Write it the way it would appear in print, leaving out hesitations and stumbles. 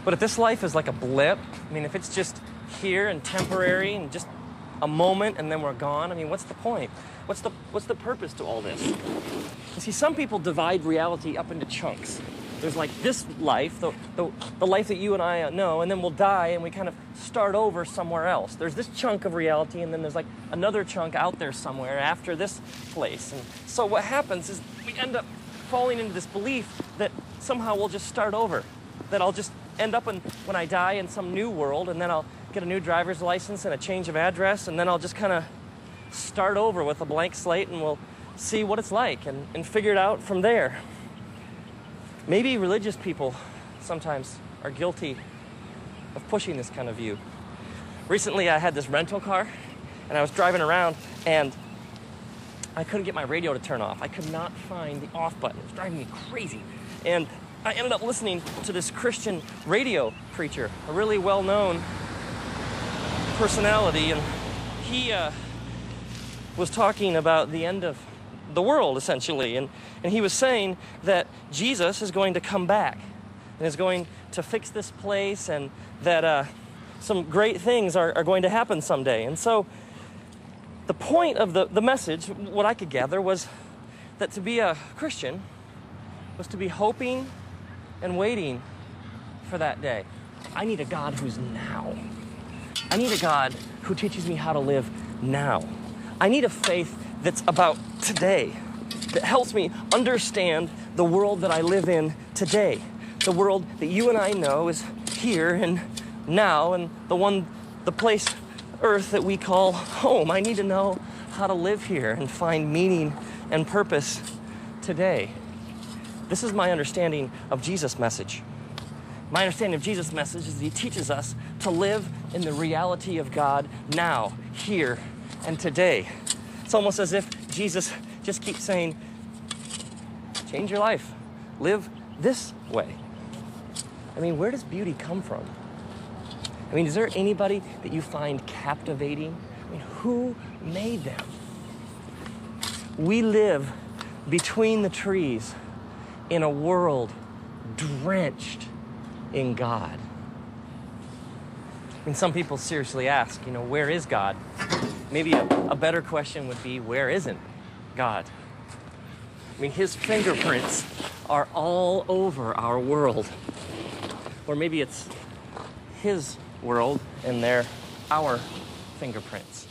But if this life is like a blip, I mean, if it's just here and temporary and just a moment and then we're gone, I mean, what's the point? What's the purpose to all this? You see, some people divide reality up into chunks. There's like this life, the life that you and I know, and then we'll die and we kind of start over somewhere else. There's this chunk of reality, and then there's like another chunk out there somewhere after this place. And so what happens is we end up falling into this belief that somehow we'll just start over, that I'll just end up when I die in some new world, and then I'll get a new driver's license and a change of address, and then I'll just kind of start over with a blank slate, and we'll see what it's like and figure it out from there. Maybe religious people sometimes are guilty of pushing this kind of view. Recently, I had this rental car, and I was driving around, and I couldn't get my radio to turn off. I could not find the off button. It was driving me crazy. And I ended up listening to this Christian radio preacher, a really well-known personality, and he was talking about the end of the world, essentially, and he was saying that Jesus is going to come back and is going to fix this place, and that some great things are going to happen someday. And so the point of the message, what I could gather, was that to be a Christian was to be hoping and waiting for that day. I need a God who's now. I need a God who teaches me how to live now. I need a faith that's about today, that helps me understand the world that I live in today. The world that you and I know is here and now, and the place, Earth, that we call home. I need to know how to live here and find meaning and purpose today. This is my understanding of Jesus' message. My understanding of Jesus' message is that he teaches us to live in the reality of God now, here, and today. It's almost as if Jesus just keeps saying, change your life. Live this way. I mean, where does beauty come from? I mean, is there anybody that you find captivating? I mean, who made them? We live between the trees in a world drenched in God. I mean, some people seriously ask, where is God? Maybe a better question would be, where isn't God? I mean, his fingerprints are all over our world. Or maybe it's his world and they're our fingerprints.